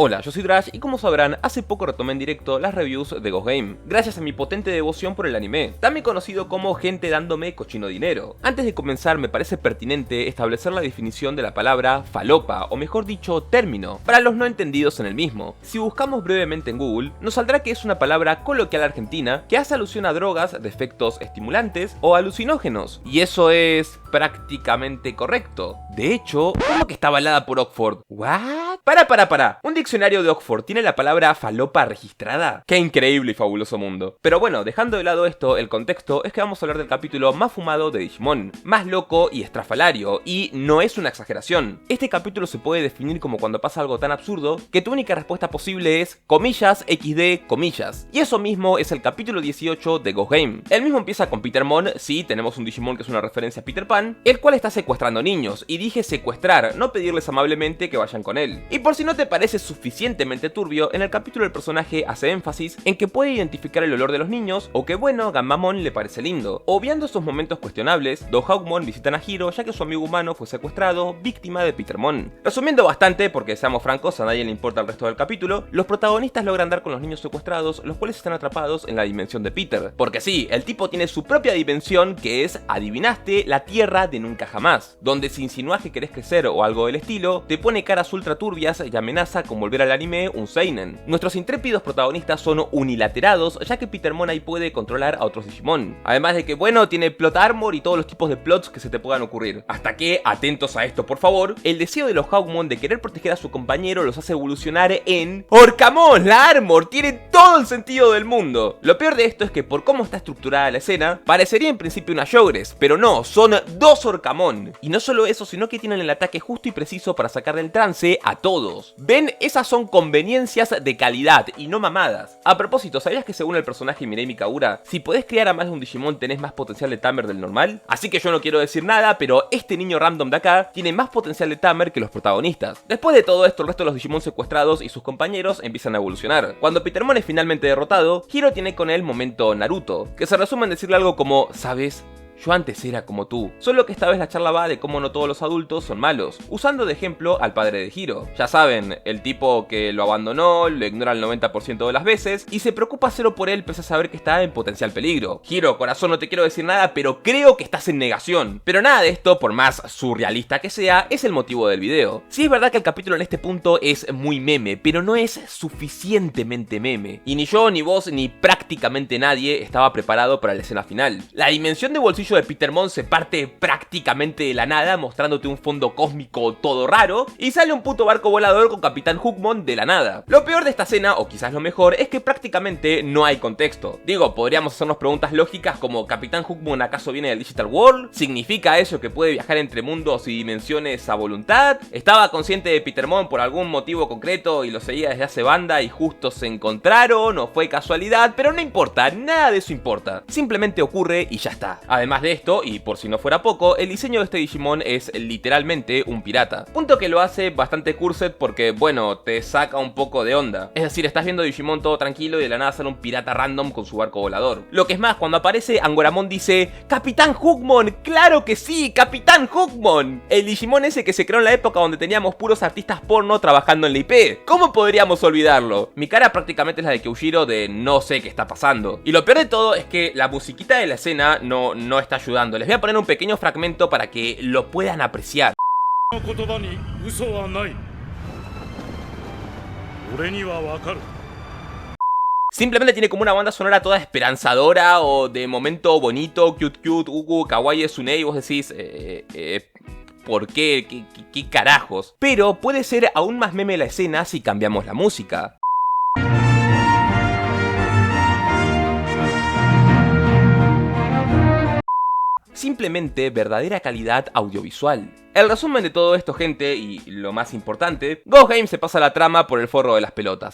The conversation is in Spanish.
Hola, yo soy Drash y como sabrán, hace poco retomé en directo las reviews de Ghost Game, gracias a mi potente devoción por el anime, también conocido como gente dándome cochino dinero. Antes de comenzar me parece pertinente establecer la definición de la palabra falopa, o mejor dicho, término, para los no entendidos en el mismo. Si buscamos brevemente en Google, nos saldrá que es una palabra coloquial argentina que hace alusión a drogas de efectos estimulantes o alucinógenos, y eso es prácticamente correcto. De hecho, ¿cómo que está avalada por Oxford? ¿What? Para. ¿Un diccionario de Oxford tiene la palabra falopa registrada? ¡Qué increíble y fabuloso mundo! Pero bueno, dejando de lado esto, el contexto es que vamos a hablar del capítulo más fumado de Digimon, más loco y estrafalario, y no es una exageración. Este capítulo se puede definir como cuando pasa algo tan absurdo que tu única respuesta posible es comillas, XD, comillas. Y eso mismo es el capítulo 18 de Ghost Game. El mismo empieza con Petermon, sí, tenemos un Digimon que es una referencia a Peter Pan, el cual está secuestrando niños, y dije secuestrar, no pedirles amablemente que vayan con él. Y por si no te parece suficientemente turbio, en el capítulo el personaje hace énfasis en que puede identificar el olor de los niños, o que bueno, Ganbamon le parece lindo. Obviando estos momentos cuestionables, dos Hawkmon visitan a Hiro ya que su amigo humano fue secuestrado, víctima de Petermon. Resumiendo bastante, porque seamos francos, a nadie le importa el resto del capítulo, los protagonistas logran dar con los niños secuestrados, los cuales están atrapados en la dimensión de Peter. Porque sí, el tipo tiene su propia dimensión que es, adivinaste, la tierra de nunca jamás, donde si insinúas que querés crecer o algo del estilo, te pone caras ultra turbias y amenaza con volver al anime un seinen. Nuestros intrépidos protagonistas son unilaterados, ya que Petermon ahí puede controlar a otros Digimon. Además de que, bueno, tiene plot armor y todos los tipos de plots que se te puedan ocurrir. Hasta que, atentos a esto por favor, el deseo de los Hawkmon de querer proteger a su compañero los hace evolucionar en Orcamon, la armor, tiene todo el sentido del mundo. Lo peor de esto es que por cómo está estructurada la escena, parecería en principio una Shogres, pero no, son dos Orcamon. Y no solo eso, sino que tienen el ataque justo y preciso para sacar del trance a todos. ¿Ven? Esas son conveniencias de calidad y no mamadas. A propósito, ¿sabías que según el personaje Mirei Mikagura, si podés criar a más de un Digimon tenés más potencial de Tamer del normal? Así que yo no quiero decir nada, pero este niño random de acá tiene más potencial de Tamer que los protagonistas. Después de todo esto, el resto de los Digimon secuestrados y sus compañeros empiezan a evolucionar. Cuando Petermon es finalmente derrotado, Hiro tiene con él momento Naruto, que se resume en decirle algo como, ¿sabes? Yo antes era como tú, solo que esta vez la charla va de cómo no todos los adultos son malos, usando de ejemplo al padre de Hiro. Ya saben, el tipo que lo abandonó, lo ignora el 90% de las veces, y se preocupa cero por él pese a saber que está en potencial peligro. Hiro, corazón, no te quiero decir nada, pero creo que estás en negación. Pero nada de esto, por más surrealista que sea, es el motivo del video. Sí es verdad que el capítulo en este punto es muy meme, pero no es suficientemente meme. Y ni yo, ni vos, ni prácticamente nadie estaba preparado para la escena final. La dimensión de bolsillo de Petermon se parte prácticamente de la nada, mostrándote un fondo cósmico todo raro, y sale un puto barco volador con Capitán Hookmon de la nada. Lo peor de esta escena, o quizás lo mejor, es que prácticamente no hay contexto. Digo, podríamos hacernos preguntas lógicas como ¿Capitán Hookmon acaso viene del Digital World? ¿Significa eso que puede viajar entre mundos y dimensiones a voluntad? ¿Estaba consciente de Petermon por algún motivo concreto y lo seguía desde hace banda y justo se encontraron? ¿O fue casualidad? Pero no importa, nada de eso importa. Simplemente ocurre y ya está. Además de esto, y por si no fuera poco, el diseño de este Digimon es literalmente un pirata. Punto que lo hace bastante cursed porque, bueno, te saca un poco de onda. Es decir, estás viendo Digimon todo tranquilo y de la nada sale un pirata random con su barco volador. Lo que es más, cuando aparece, Angoramon dice ¡Capitán Hookmon! ¡Claro que sí! ¡Capitán Hookmon! El Digimon ese que se creó en la época donde teníamos puros artistas porno trabajando en la IP. ¿Cómo podríamos olvidarlo? Mi cara prácticamente es la de Kyujiro de no sé qué está pasando. Y lo peor de todo es que la musiquita de la escena no está ayudando. Les voy a poner un pequeño fragmento para que lo puedan apreciar. Simplemente tiene como una banda sonora toda esperanzadora o de momento bonito, cute, kawaii Sune, y vos decís, ¿por qué? ¿Qué carajos? Pero puede ser aún más meme la escena si cambiamos la música. Simplemente verdadera calidad audiovisual. El resumen de todo esto, gente, y lo más importante, Ghost Game se pasa la trama por el forro de las pelotas.